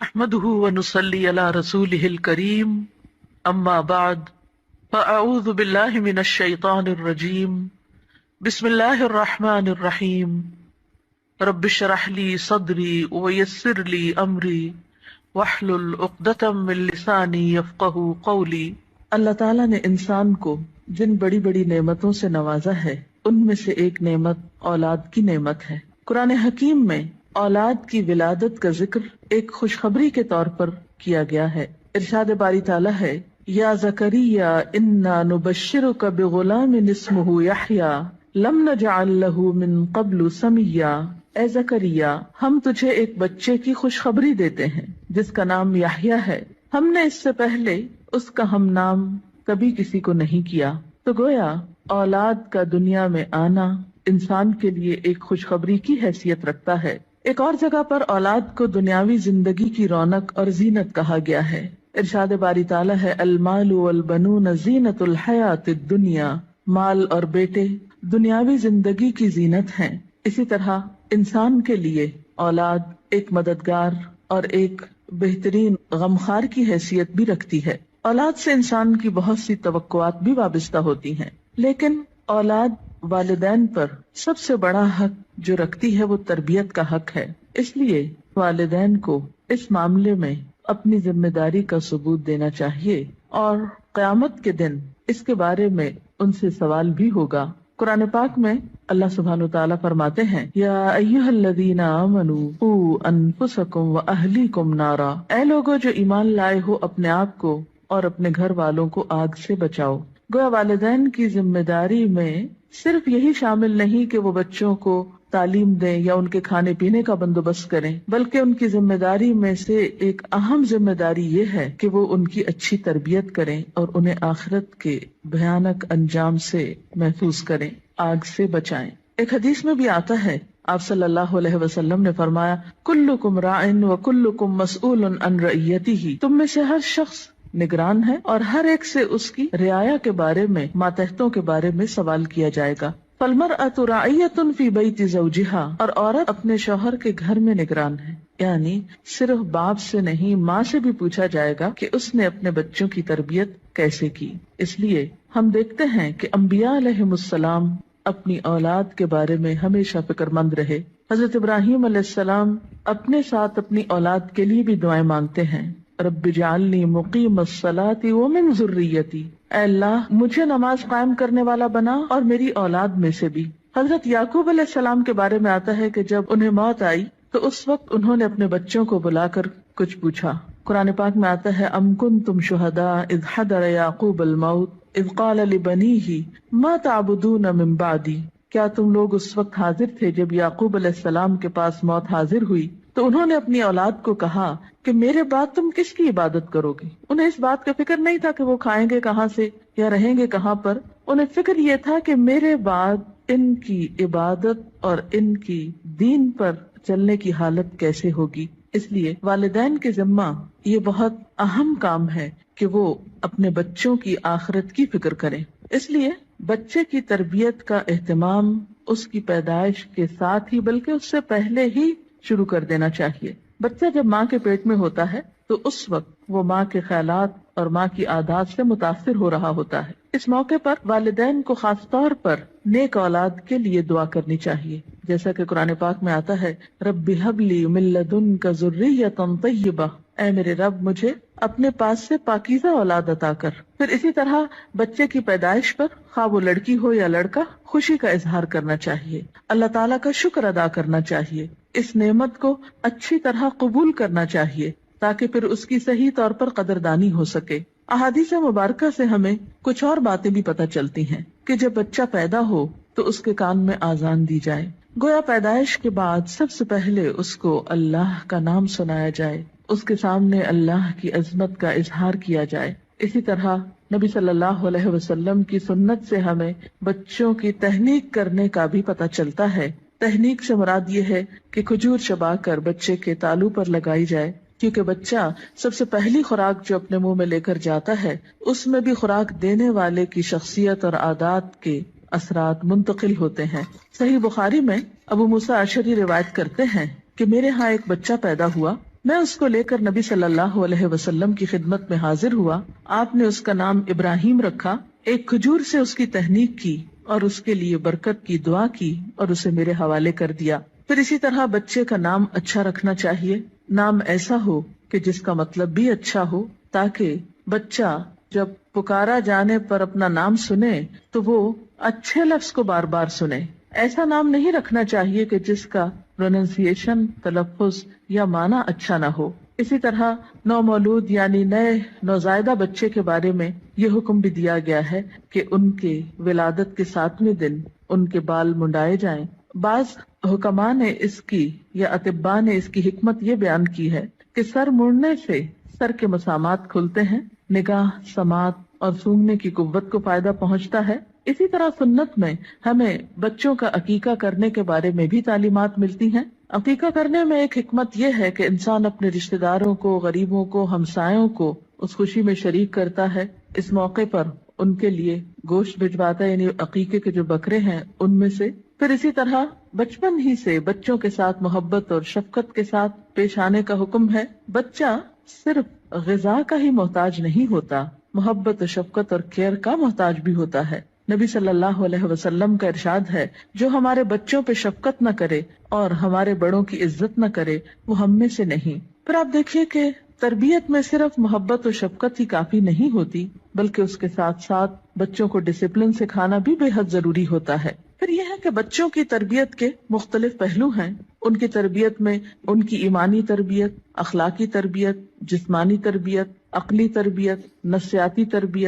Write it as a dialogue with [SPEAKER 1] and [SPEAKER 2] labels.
[SPEAKER 1] احمده ونصلي على رسوله الكريم اما بعد فاعوذ بالله من الشيطان الرجيم بسم الله الرحمن الرحيم رب اشرح لي صدري ويسر لي امري واحلل عقدة من لساني يفقهوا قولي۔ اللہ تعالیٰ نے انسان کو جن بڑی بڑی نعمتوں سے نوازا ہے ان میں سے ایک نعمت اولاد کی نعمت ہے۔ قرآن حکیم میں اولاد کی ولادت کا ذکر ایک خوشخبری کے طور پر کیا گیا ہے۔ ارشاد باری تعالیٰ ہے، یا زکریا انا نبشرک بغلام اسمہ یحییٰ لم نجعل لہ من قبل سمیا۔ اے زکریا، ہم تجھے ایک بچے کی خوشخبری دیتے ہیں جس کا نام یحییٰ ہے، ہم نے اس سے پہلے اس کا ہم نام کبھی کسی کو نہیں کیا۔ تو گویا اولاد کا دنیا میں آنا انسان کے لیے ایک خوشخبری کی حیثیت رکھتا ہے۔ ایک اور جگہ پر اولاد کو دنیاوی زندگی کی رونق اور زینت کہا گیا ہے۔ ارشاد باری تعالیٰ ہے، المال والبنون زینت الحیات الدنیا۔ مال اور بیٹے دنیاوی زندگی کی زینت ہیں۔ اسی طرح انسان کے لیے اولاد ایک مددگار اور ایک بہترین غمخوار کی حیثیت بھی رکھتی ہے۔ اولاد سے انسان کی بہت سی توقعات بھی وابستہ ہوتی ہیں، لیکن اولاد والدین پر سب سے بڑا حق جو رکھتی ہے وہ تربیت کا حق ہے۔ اس لیے والدین کو اس معاملے میں اپنی ذمہ داری کا ثبوت دینا چاہیے، اور قیامت کے دن اس کے بارے میں ان سے سوال بھی ہوگا۔ قرآن پاک میں اللہ سبحانہ وتعالیٰ فرماتے ہیں، یا ایھا الذین آمنوا قوا انفسکم واہلیکم نارا۔ اے لوگو جو ایمان لائے ہو، اپنے آپ کو اور اپنے گھر والوں کو آگ سے بچاؤ۔ گویا والدین کی ذمہ داری میں صرف یہی شامل نہیں کہ وہ بچوں کو تعلیم دیں یا ان کے کھانے پینے کا بندوبست کریں، بلکہ ان کی ذمہ داری میں سے ایک اہم ذمہ داری یہ ہے کہ وہ ان کی اچھی تربیت کریں اور انہیں آخرت کے بھیانک انجام سے محفوظ کریں، آگ سے بچائیں۔ ایک حدیث میں بھی آتا ہے، آپ صلی اللہ علیہ وسلم نے فرمایا، کلکم راع وکلکم مسئول عن رعیتہ۔ تم میں سے ہر شخص نگران ہے اور ہر ایک سے اس کی رعایا کے بارے میں، ماتحتوں کے بارے میں سوال کیا جائے گا۔ فالمرأۃ راعیۃ فی بیت زوجہا، اور عورت اپنے شوہر کے گھر میں نگران ہے، یعنی صرف باپ سے نہیں، ماں سے بھی پوچھا جائے گا کہ اس نے اپنے بچوں کی تربیت کیسے کی۔ اس لیے ہم دیکھتے ہیں کہ انبیاء علیہم السلام اپنی اولاد کے بارے میں ہمیشہ فکر مند رہے۔ حضرت ابراہیم علیہ السلام اپنے ساتھ اپنی اولاد کے لیے بھی دعائیں مانگتے ہیں، رب اجعلنی مقیم الصلاۃ ومن ذریتی۔ اے اللہ، مجھے نماز قائم کرنے والا بنا اور میری اولاد میں سے بھی۔ حضرت یعقوب علیہ السلام کے بارے میں آتا ہے کہ جب انہیں موت آئی تو اس وقت انہوں نے اپنے بچوں کو بلا کر کچھ پوچھا۔ قرآن پاک میں آتا ہے، ام کنتم شہداء اذ حضر یعقوب الموت اذ قال لبنیہ ما تعبدون من بعدی۔ کیا تم لوگ اس وقت حاضر تھے جب یعقوب علیہ السلام کے پاس موت حاضر ہوئی تو انہوں نے اپنی اولاد کو کہا کہ میرے بعد تم کس کی عبادت کرو گے؟ انہیں اس بات کا فکر نہیں تھا کہ وہ کھائیں گے کہاں سے یا رہیں گے کہاں پر، انہیں فکر یہ تھا کہ میرے بعد ان کی عبادت اور ان کی دین پر چلنے کی حالت کیسے ہوگی۔ اس لیے والدین کے ذمہ یہ بہت اہم کام ہے کہ وہ اپنے بچوں کی آخرت کی فکر کریں۔ اس لیے بچے کی تربیت کا اہتمام اس کی پیدائش کے ساتھ ہی بلکہ اس سے پہلے ہی شروع کر دینا چاہیے۔ بچہ جب ماں کے پیٹ میں ہوتا ہے تو اس وقت وہ ماں کے خیالات اور ماں کی عادات سے متاثر ہو رہا ہوتا ہے۔ اس موقع پر والدین کو خاص طور پر نیک اولاد کے لیے دعا کرنی چاہیے، جیسا کہ قرآن پاک میں آتا ہے، رب ہب لی من لدنک ذریۃ طیبہ۔ اے میرے رب، مجھے اپنے پاس سے پاکیزہ اولاد عطا کر۔ پھر اسی طرح بچے کی پیدائش پر، خواہ وہ لڑکی ہو یا لڑکا، خوشی کا اظہار کرنا چاہیے، اللہ تعالیٰ کا شکر ادا کرنا چاہیے، اس نعمت کو اچھی طرح قبول کرنا چاہیے تاکہ پھر اس کی صحیح طور پر قدردانی ہو سکے۔ احادیث مبارکہ سے ہمیں کچھ اور باتیں بھی پتہ چلتی ہیں کہ جب بچہ پیدا ہو تو اس کے کان میں آذان دی جائے، گویا پیدائش کے بعد سب سے پہلے اس کو اللہ کا نام سنایا جائے، اس کے سامنے اللہ کی عظمت کا اظہار کیا جائے۔ اسی طرح نبی صلی اللہ علیہ وسلم کی سنت سے ہمیں بچوں کی تہنیک کرنے کا بھی پتہ چلتا ہے۔ تہنیک سے مراد یہ ہے کہ کھجور چبا کر بچے کے تالو پر لگائی جائے، کیونکہ بچہ سب سے پہلی خوراک جو اپنے منہ میں لے کر جاتا ہے اس میں بھی خوراک دینے والے کی شخصیت اور عادات کے اثرات منتقل ہوتے ہیں۔ صحیح بخاری میں ابو موسیٰ اشعری روایت کرتے ہیں کہ میرے ہاں ایک بچہ پیدا ہوا میں اس کو لے کر نبی صلی اللہ علیہ وسلم کی خدمت میں حاضر ہوا. آپ نے اس کا نام ابراہیم رکھا. ایک کھجور سے اس کی تہنیک کی اور اس کے لیے برکت کی دعا کی اور اسے میرے حوالے کر دیا. پھر اسی طرح بچے کا نام اچھا رکھنا چاہیے. نام ایسا ہو کہ جس کا مطلب بھی اچھا ہو، تاکہ بچہ جب پکارا جانے پر اپنا نام سنے تو وہ اچھے لفظ کو بار بار سنے. ایسا نام نہیں رکھنا چاہیے کہ جس کا پروننسیشن، تلفظ یا معنی اچھا نہ ہو. اسی طرح نومولود یعنی نئے نوزائیدہ بچے کے بارے میں یہ حکم بھی دیا گیا ہے کہ ان کے ولادت کے 7ویں دن ان کے بال منڈائے جائیں. بعض حکماء نے اس کی یا اطباء نے اس کی حکمت یہ بیان کی ہے کہ سر مڑنے سے سر کے مسامات کھلتے ہیں، نگاہ، سماعت اور سونگنے کی قوت کو فائدہ پہنچتا ہے. اسی طرح سنت میں ہمیں بچوں کا عقیقہ کرنے کے بارے میں بھی تعلیمات ملتی ہیں. عقیقہ کرنے میں ایک حکمت یہ ہے کہ انسان اپنے رشتہ داروں کو، غریبوں کو، ہمسایوں کو اس خوشی میں شریک کرتا ہے. اس موقع پر ان کے لیے گوشت بھجواتا ہے، یعنی عقیقے کے جو بکرے ہیں ان میں سے. پھر اسی طرح بچپن ہی سے بچوں کے ساتھ محبت اور شفقت کے ساتھ پیش آنے کا حکم ہے. بچہ صرف غذا کا ہی محتاج نہیں ہوتا، محبت و شفقت اور کیئر کا محتاج بھی ہوتا ہے. نبی صلی اللہ علیہ وسلم کا ارشاد ہے، جو ہمارے بچوں پہ شفقت نہ کرے اور ہمارے بڑوں کی عزت نہ کرے وہ ہم میں سے نہیں. پھر آپ دیکھیے کہ تربیت میں صرف محبت و شفقت ہی کافی نہیں ہوتی، بلکہ اس کے ساتھ ساتھ بچوں کو ڈسپلن سکھانا بھی بے حد ضروری ہوتا ہے. پھر یہ ہے کہ بچوں کی تربیت کے مختلف پہلو ہیں. ان کی تربیت میں ان کی ایمانی تربیت، اخلاقی تربیت، جسمانی تربیت، عقلی تربیت، نفسیاتی تربیت،